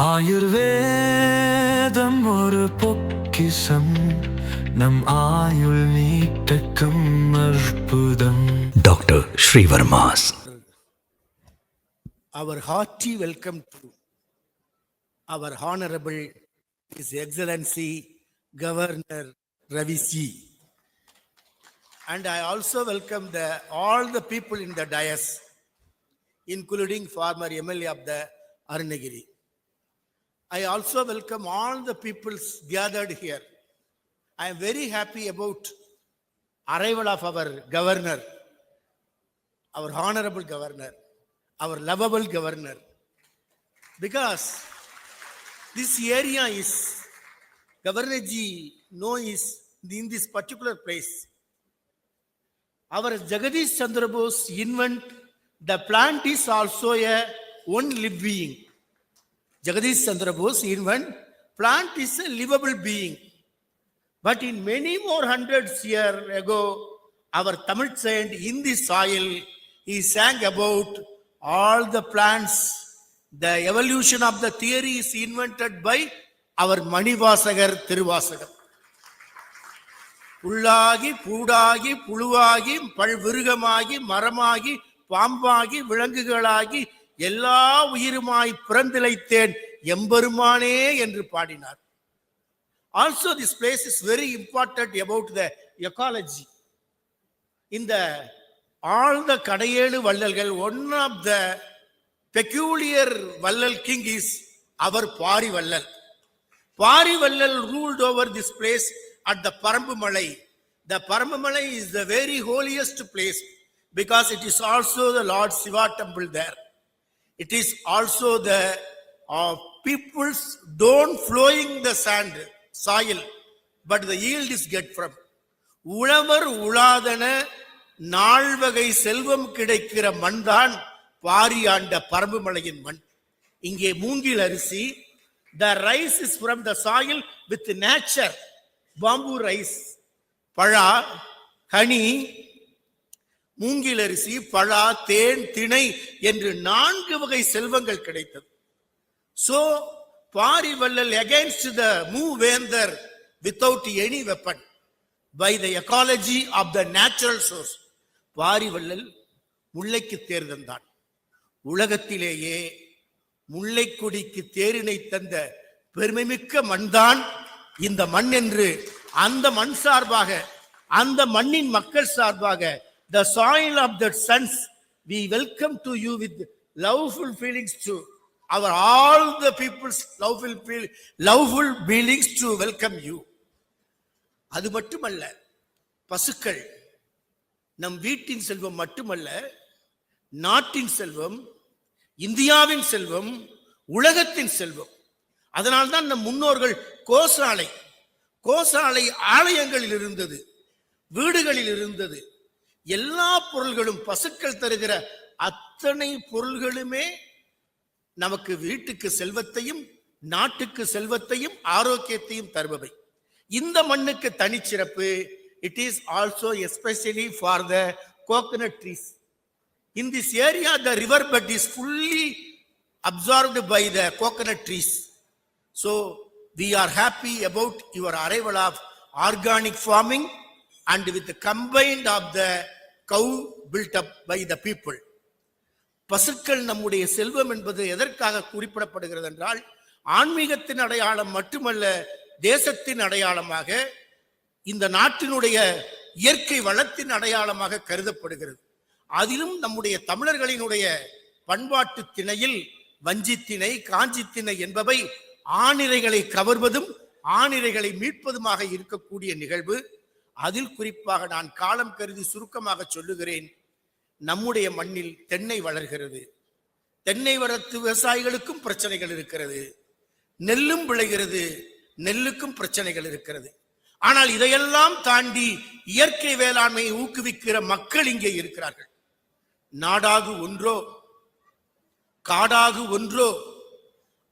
ஆயுர்வேதம் ஒரு பொக்கிஷம், நம் ஆயுள் நீட்டக்கும் அற்புதம். Doctor Srivarma's. Our hearty welcome to our Honorable His Excellency Governor Ravi G. And I also welcome all the people in the dais, including former MLA of the Aranagiri. I also welcome all the peoples gathered here. I am very happy about arrival of our governor, our honorable governor, our lovable governor, because this area is, Governor Ji knows in this particular place, our Jagadish Chandra Bose invent the plant is also a one live being. Jagadish Chandra Bose invent plant is a livable being. But in many more hundreds years ago, our Tamil saint in this soil, he sang about all the plants. The evolution of the theory is invented by our Manivasagar Thiruvasagar. புல்லாகி பூடாகி புழுவாகி பல்விருகமாகி மரமாகி பாம்பாகி விலங்குகளாகி எல்லா உயிருமாய் பிறந்திழைத்தேன் எம்பெருமானே என்று பாடினார். Also, this place is very important about the ecology. In the all the Kadayelu Vallalgal, one of the peculiar Vallal king is our Pari Vallal. Pari Vallal ruled over this place at the Parambumalai. The Parambumalai is the very holiest place because it is also the Lord Shiva temple there. It is also the people's don't flowing the sand, soil, but the yield is get from. உழவர் உழாதன நால்வகை செல்வம் கிடைக்கிற மண் தான் பாரியாண்ட பரம்புமலையின் மண். இங்கே மூங்கில் அரிசி, the rice is from the soil with nature, bamboo rice, பழா, ஹனி, மூங்கில் அரிசி, பழா, தேன், திணை என்று 4 வகை செல்வங்கள் கிடைத்தது. So, Pari Vallal against the Moovedar without any weapon, by the ecology of the natural source. Pari Vallal முல்லைக்கு தேர் தந்தான். உலகத்திலேயே முல்லை கொடிக்கு தேரினை தந்த பெருமைமிக்க மண்தான் இந்த மண் என்று அந்த மண் சார்பாக, அந்த மண்ணின் மக்கள் சார்பாக, the soil of the sons, we welcome to you with loveful feelings to our all the people's loveful feelings to welcome you. அது மட்டுமல்ல, பசுக்கள் நம் வீட்டின் செல்வம் மட்டுமல்ல, நாட்டின் செல்வம், இந்தியாவின் செல்வம், உலகத்தின் செல்வம். அதனால்தான் நம் முன்னோர்கள் கோசாலை ஆலயங்களில் இருந்தது, வீடுகளில் இருந்தது. எல்லா பொருள்களும் பசுக்கள் தருகிற அத்தனை பொருள்களுமே நமக்கு வீட்டுக்கு செல்வத்தையும் நாட்டுக்கு செல்வத்தையும் ஆரோக்கியத்தையும் தருபவை. இந்த மண்ணுக்கு தனிச்சிறப்பு. It is also especially for the coconut trees. In this area, the river bed is fully absorbed by the coconut trees. So, we are happy about your arrival of organic farming and with the combined of the cow built up by the people. பசுக்கள் நம்முடைய செல்வம் என்பது எதற்காக குறிப்பிடப்படுகிறது என்றால், ஆன்மீகத்தின் அடையாளம் மட்டுமல்ல, தேசத்தின் அடையாளமாக, இந்த நாட்டினுடைய இயற்கை வளத்தின் அடையாளமாக கருதப்படுகிறது. அதிலும் நம்முடைய தமிழர்களினுடைய பண்பாட்டு திணையில் வஞ்சித்திணை, காஞ்சித்திணை என்பவை ஆணிரைகளை கவர்வதும் ஆணிரைகளை மீட்பதுமாக இருக்கக்கூடிய நிகழ்வு. அதில் குறிப்பாக நான் காலம் கருதி சுருக்கமாக சொல்லுகிறேன். நம்முடைய மண்ணில் தென்னை வளர்கிறது. தென்னை வரத்து விவசாயிகளுக்கும் பிரச்சனைகள் இருக்கிறது. நெல்லும் விளைகிறது, நெல்லுக்கும் பிரச்சனைகள் இருக்கிறது. ஆனால் இதையெல்லாம் தாண்டி இயற்கை வேளாண்மையை ஊக்குவிக்கிற மக்கள் இங்கே இருக்கிறார்கள். நாடாகு ஒன்றோ, காடாகு ஒன்றோ,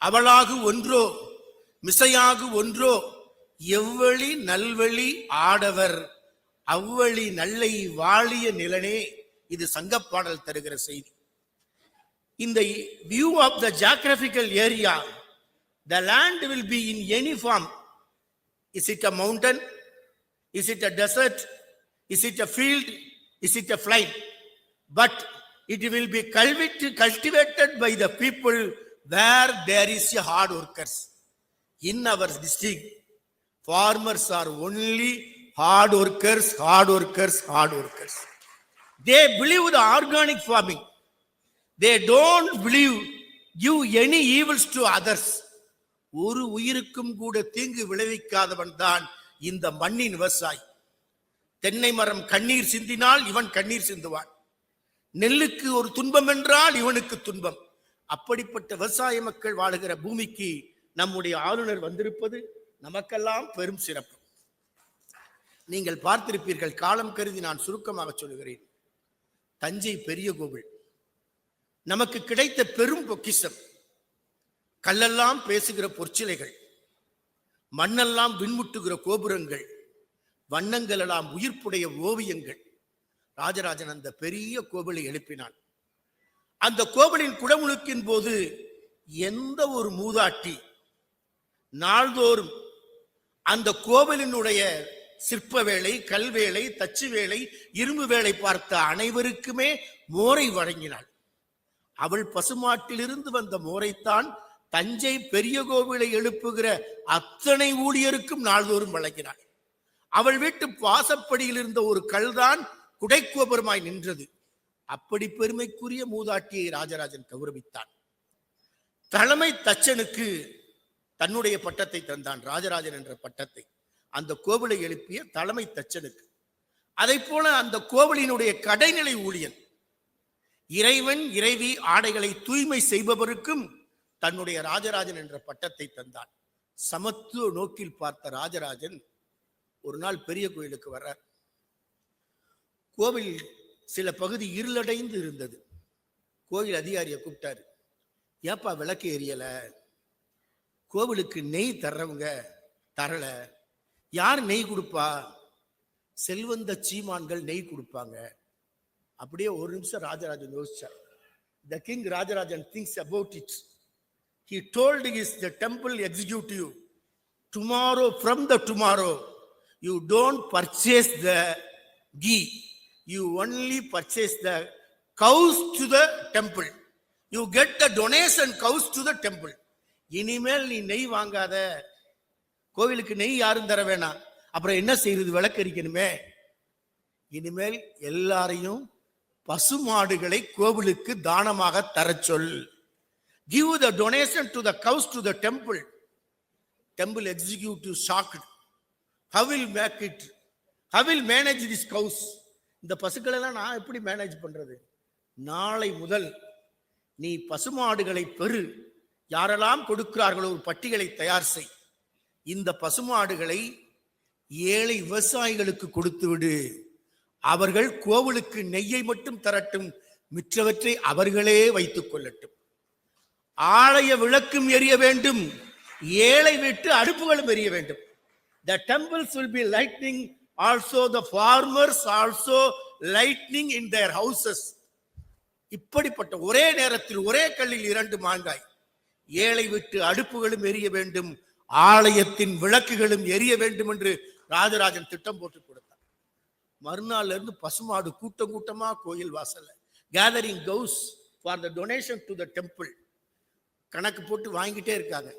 அவளாகு ஒன்றோ, மிசையாகு ஒன்றோ, எவ்வழி நல்வழி ஆடவர் அவ்வழி நல்லை வாழிய நிலனே. இது சங்கப்பாடல் தருகிற செய்தி. In the view of the geographical area, The land will be in any form. Is it a mountain? Is it a desert? Is it a field? Is it a plain? But it will be cultivated by the people where there is a hard workers. In our district, farmers are only hard workers, hard workers, hard workers. They believe the organic farming. They don't believe give any evils to others. ஒரு உயிருக்கும் கூட தீங்கு விளைவிக்காதவன் தான் இந்த மண்ணின் விவசாயி. தென்னை மரம் கண்ணீர் சிந்தினால் இவன் கண்ணீர் சிந்துவான். நெல்லுக்கு ஒரு துன்பம் என்றால் இவனுக்கு துன்பம். அப்படிப்பட்ட விவசாய மக்கள் வாழுகிற பூமிக்கு நம்முடைய ஆளுநர் வந்திருப்பது நமக்கெல்லாம் பெரும் சிறப்பு. நீங்கள் பார்த்திருப்பீர்கள், காலம் கருதி நான் சுருக்கமாக சொல்கிறேன். தஞ்சை பெரிய கோவில் நமக்கு கிடைத்த பெரும் பொக்கிஷம். கல்லெல்லாம் பேசுகிற பொற்சிலைகள், மண்ணெல்லாம் விண்முட்டுகிற கோபுரங்கள், வண்ணங்கள் எல்லாம் உயிர்ப்புடைய ஓவியங்கள். ராஜராஜன் அந்த பெரிய கோவிலை எழுப்பினான். அந்த கோவிலின் குடமுழுக்கின் போது எந்த ஒரு மூதாட்டி நாள்தோறும் அந்த கோவிலினுடைய சிற்ப வேலை, கல்வேலை, தச்சு வேலை, இரும்பு வேலை பார்த்த அனைவருக்குமே மோரை வழங்கினாள். அவள் பசுமாட்டிலிருந்து வந்த மோரைத்தான் தஞ்சை பெரிய கோவிலை எழுப்புகிற அத்தனை ஊழியருக்கும் நாள்தோறும் வழங்கினாள். அவள் வீட்டு வாசப்படியில் இருந்த ஒரு கல்தான் குடைக்கோபுரமாய் நின்றது. அப்படி பெருமைக்குரிய மூதாட்டியை ராஜராஜன் கௌரவித்தான். தலைமை தச்சனுக்கு தன்னுடைய பட்டத்தை தந்தான், ராஜராஜன் என்ற பட்டத்தை, அந்த கோவிலை எழுப்பிய தலைமை தச்சனுக்கு. அதை போல அந்த கோவிலினுடைய கடைநிலை ஊழியன், இறைவன் இறைவி ஆடைகளை தூய்மை செய்பவருக்கும் தன்னுடைய ராஜராஜன் என்ற பட்டத்தை தந்தான். சமத்துவ நோக்கில் பார்த்த ராஜராஜன் ஒரு நாள் பெரிய கோயிலுக்கு வர்றார். கோவில் சில பகுதி இருளடைந்து இருந்தது. கோயில் அதிகாரியை கூப்பிட்டாரு. ஏப்பா விளக்கு எரியல? கோவிலுக்கு நெய் தர்றவங்க தரல. யார் நெய் கொடுப்பா? செல்வந்த சீமான்கள் நெய் கொடுப்பாங்க. அப்படியே ஒரு நிமிஷம் Rajarajan யோசிச்சார். The king Rajarajan thinks about it. He told the temple executive, tomorrow, from the tomorrow, you don't purchase the ghee. You only purchase the cows to the temple. You get the donation cows to the temple. இனிமேல் நீ நெய் வாங்காத. கோவிலுக்கு நெய் யாரும் தர வேணாம். அப்புறம் என்ன செய்யறது? விளக்கரிக்கணுமே. இனிமேல் எல்லாரையும் பசுமாடுகளை கோவிலுக்கு தானமாக தர சொல். Give the donation to the cows to the temple. Temple executive shocked. How will make it? How will manage these cows? இந்த பசுக்கள் எல்லாம் நான் எப்படி மேனேஜ் பண்றது? நாளை முதல் நீ பசுமாடுகளை பெறு. யாரெல்லாம் கொடுக்கிறார்களோ ஒரு பட்டியலை தயார் செய். இந்த பசுமாடுகளை ஏழை விவசாயிகளுக்கு கொடுத்து விடு. அவர்கள் கோவிலுக்கு நெய்யை மட்டும் தரட்டும், மிற்றவற்றை அவர்களே வைத்துக் கொள்ளட்டும். ஆலய விளக்கும் எரிய வேண்டும், ஏழை வீட்டு அடுப்புகளும் எரிய வேண்டும். The temples will be lightning, also the farmers also lightning in their houses. இப்படிப்பட்ட ஒரே நேரத்தில் ஒரே கல்லில் 2 மாங்காய். ஏழை வீட்டு அடுப்புகளும் எரிய வேண்டும், ஆலயத்தின் விளக்குகளும் எரிய வேண்டும் என்று ராஜராஜன் திட்டம் போட்டு கொடுத்தார். மறுநாள்ல இருந்து பசுமாடு கூட்டம் கூட்டமா கோயில் வாசல்ல gathering cows for the donation to the temple. கணக்கு போட்டு வாங்கிட்டே இருக்காங்க.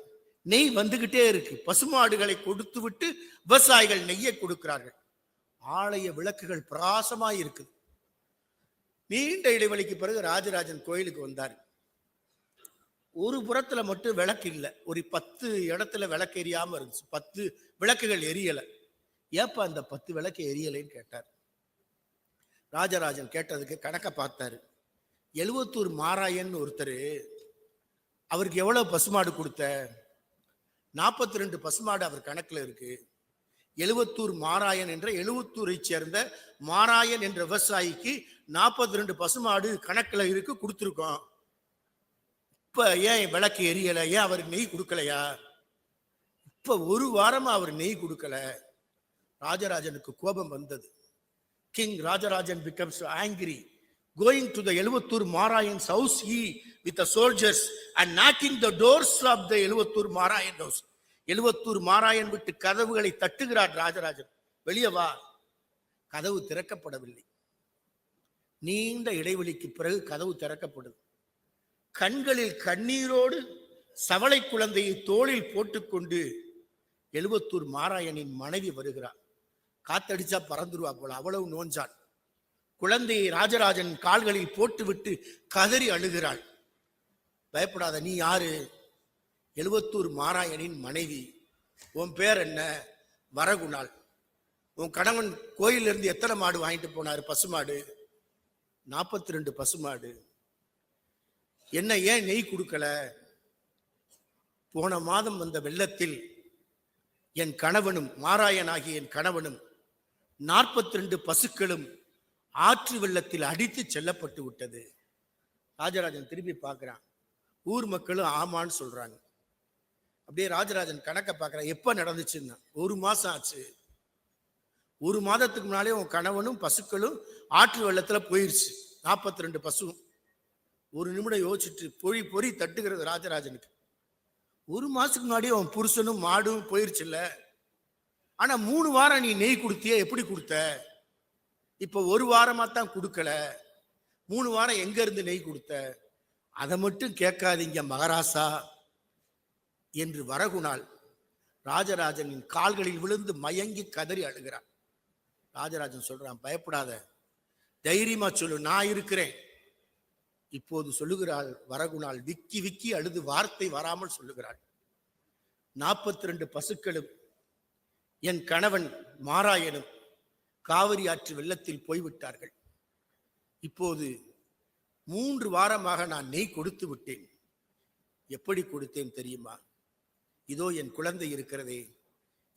நெய் வந்துகிட்டே இருக்கு. பசுமாடுகளை கொடுத்து விட்டு விவசாயிகள் நெய்யை கொடுக்கிறார்கள். ஆலய விளக்குகள் பிரகாசமாய் இருக்குது. நீண்ட இடைவெளிக்கு பிறகு ராஜராஜன் கோயிலுக்கு வந்தார். ஒரு புறத்துல மட்டும் விளக்கு இல்லை. ஒரு 10 இடத்துல விளக்கு எரியாம இருந்துச்சு. 10 விளக்குகள் எரியலை. ஏப்பா அந்த 10 விளக்கு எரியலைன்னு கேட்டார். ராஜராஜன் கேட்டதுக்கு கணக்க பார்த்தாரு. 72 மாராயன் ஒருத்தர், அவருக்கு எவ்வளவு பசுமாடு கொடுத்த? 42 பசுமாடு அவர் கணக்குல இருக்கு. 72 மாராயன் என்ற 72 சேர்ந்த மாராயன் என்ற விவசாயிக்கு 42 பசுமாடு கணக்குல இருக்கு, கொடுத்துருக்கோம். இப்ப ஏன் விளக்கு எரியல? ஏன் அவருக்கு நெய் கொடுக்கலையா? இப்ப ஒரு வாரமா அவர் நெய் கொடுக்கல. ராஜராஜனுக்கு கோபம் வந்தது. King Rajarajan becomes angry, going to the Eluvattur Marayan's house, he with the soldiers and knocking the doors of the Eluvattur Marayan house. Eluvattur Marayan விட்டு கதவுகளை தட்டுகிறார் ராஜராஜன். வெளியே வா. கதவு திறக்கப்படவில்லை. நீண்ட இடைவெளிக்கு பிறகு கதவு திறக்கப்படுது. கண்களில் கண்ணீரோடு சவளை குழந்தையை தோளில் போட்டுக்கொண்டு எலுவத்தூர் மாராயனின் மனைவி வருகிறார். காத்தடிச்சா பறந்துருவா போல, அவ்வளவு நோஞ்சாள். குழந்தையை ராஜராஜன் கால்களில் போட்டுவிட்டு கதறி அழுகிறாள். பயப்படாத, நீ யாரு? எலுவத்தூர் மாராயனின் மனைவி. உன் பேர் என்ன? வரகுணாள். உன் கணவன் கோயிலிருந்து எத்தனை மாடு வாங்கிட்டு போனாரு? பசுமாடு. 42 பசுமாடு. என்ன ஏன் நெய் கொடுக்கல? போன மாதம் வந்த வெள்ளத்தில் என் கணவனும் மாராயனாகிய என் கணவனும் 42 பசுக்களும் ஆற்று வெள்ளத்தில் அடித்து செல்லப்பட்டு விட்டது. ராஜராஜன் திரும்பி பார்க்கிறான். ஊர் மக்களும் ஆமான்னு சொல்றாங்க. அப்படியே ராஜராஜன் கணக்கை பார்க்கிறான். எப்ப நடந்துச்சுன்னா 1 மாசம் ஆச்சு. 1 மாதத்துக்கு முன்னாலே உன் கணவனும் பசுக்களும் ஆற்று வெள்ளத்துல போயிருச்சு. 42 பசுவும். ஒரு நிமிடம் யோசிச்சுட்டு பொறி தட்டுகிறது ராஜராஜனுக்கு. 1 மாசத்துக்கு முன்னாடியே அவன் புருஷனும் மாடும் போயிருச்சு இல்ல. ஆனா 3 வாரம் நீ நெய் கொடுத்திய, எப்படி கொடுத்த? இப்ப 1 வாரமா தான் கொடுக்கல. 3 வாரம் எங்க இருந்து நெய் கொடுத்த? அதை மட்டும் கேட்காதீங்க மகாராசா என்று வரகுணாள் ராஜராஜனின் கால்களில் விழுந்து மயங்கி கதறி அழுகிறான். ராஜராஜன் சொல்றான், பயப்படாத, தைரியமா சொல்லு, நான் இருக்கிறேன். இப்போது சொல்லுகிறாள் வரகுணாள். விக்கி விக்கி அழுது வார்த்தை வராமல் சொல்லுகிறாள். 42 பசுக்களும் என் கணவன் மாராயனும் காவிரி ஆற்று வெள்ளத்தில் போய்விட்டார்கள். இப்போது 3 வாரமாக நான் நெய் கொடுத்து விட்டேன். எப்படி கொடுத்தேன் தெரியுமா? இதோ என் குழந்தை இருக்கிறதே,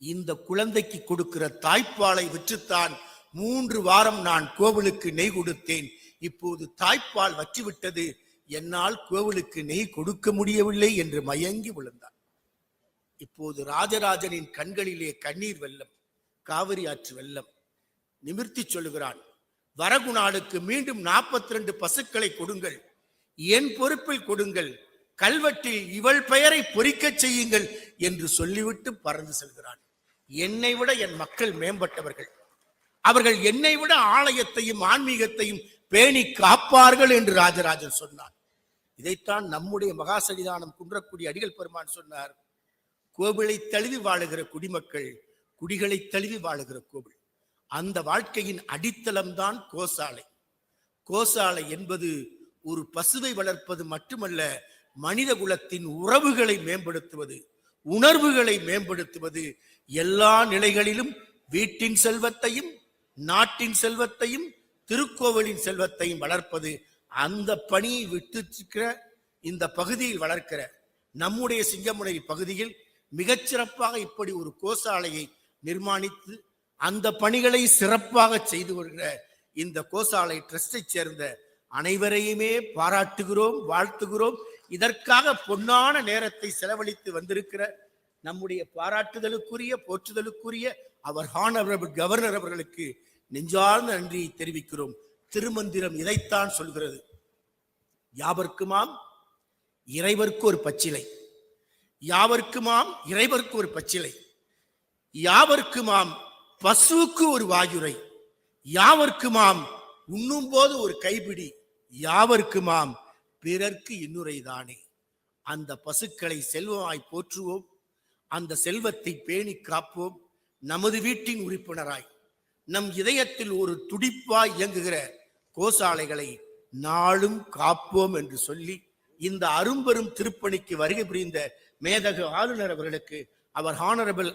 இந்த குழந்தைக்கு கொடுக்கிற தாய்ப்பாலை விற்றுத்தான் 3 வாரம் நான் கோவிலுக்கு நெய் கொடுத்தேன். இப்போது தாய்ப்பால் வற்றிவிட்டது, என்னால் கோவிலுக்கு நெய் கொடுக்க முடியவில்லை என்று மயங்கி விழுந்தார். இப்போது ராஜராஜனின் கண்களிலே கண்ணீர் வெள்ளம், காவிரி ஆற்று வெள்ளம். நிமிர்த்தி சொல்லுகிறான், வரகுணாளுக்கு மீண்டும் 42 பசுக்களை கொடுங்கள், என் பொறுப்பில் கொடுங்கள், கல்வெட்டில் இவள் பெயரை பொறிக்க செய்யுங்கள் என்று சொல்லிவிட்டு பறந்து செல்கிறான். என்னை விட என் மக்கள் மேம்பட்டவர்கள். அவர்கள் என்னை விட ஆலயத்தையும் ஆன்மீகத்தையும் பேணி காப்பார்கள் என்று ராஜராஜன் சொன்னார். இதைத்தான் நம்முடைய மகாசன்னிதானம் குன்றக்குடி அடிகள் பெருமான் சொன்னார். கோவிலை தழுவி வாழுகிற குடிமக்கள், குடிகளை தழுவி வாழுகிற கோவில். அந்த வாழ்க்கையின் அடித்தளம்தான் கோசாலை. கோசாலை என்பது ஒரு பசுவை வளர்ப்பது மட்டுமல்ல, மனித குலத்தின் உறவுகளை மேம்படுத்துவது, உணர்வுகளை மேம்படுத்துவது. எல்லா நிலைகளிலும் வீட்டின் செல்வத்தையும் நாட்டின் செல்வத்தையும் திருக்கோவிலின் செல்வத்தையும் வளர்ப்பது. அந்த பணியை விட்டு இந்த பகுதியில் வளர்க்கிற நம்முடைய சிங்கமுனை பகுதியில் மிகச்சிறப்பாக இப்படி ஒரு கோசாலையை நிர்மாணித்து அந்த பணிகளை சிறப்பாக செய்து வருகிற இந்த கோசாலை ட்ரஸ்டை சேர்ந்த அனைவரையுமே பாராட்டுகிறோம், வாழ்த்துகிறோம். இதற்காக பொன்னான நேரத்தை செலவழித்து வந்திருக்கிற நம்முடைய பாராட்டுதலுக்குரிய, போற்றுதலுக்குரிய அவர் ஹானரபிள் கவர்னர் அவர்களுக்கு நெஞ்சார்ந்த நன்றியை தெரிவிக்கிறோம். திருமந்திரம் இதைத்தான் சொல்கிறது, யாவர்க்குமாம் இறைவர்க்கு ஒரு பச்சிலை, யாவர்க்குமாம் இறைவர்க்கு ஒரு பச்சிலை, யாவர்க்குமாம் பசுவுக்கு ஒரு வாயுரை, யாவர்க்குமாம் உண்ணும் போது ஒரு கைப்பிடி, யாவர்க்குமாம் பிறர்க்கு இன்னுரை தானே. அந்த பசுக்களை செல்வமாய் போற்றுவோம், அந்த செல்வத்தை பேணி காப்போம். நமது வீட்டின் உறுப்பினராய் நம் இதயத்தில் ஒரு துடிப்பாய் இயங்குகிற கோசாலைகளை நாளும் காப்போம் என்று சொல்லி இந்த அரும்பெரும் திருப்பணிக்கு வருகை புரிந்த மேதகு ஆளுநர் அவர்களுக்கு, அவர் ஹானரபிள்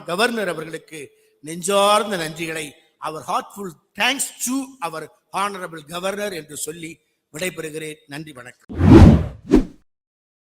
கவர்னர் அவர்களுக்கு நெஞ்சார்ந்த நன்றிகளை, our heartful thanks to our honourable governor என்று சொல்லி விடைபெறுகிறேன். நன்றி, வணக்கம்.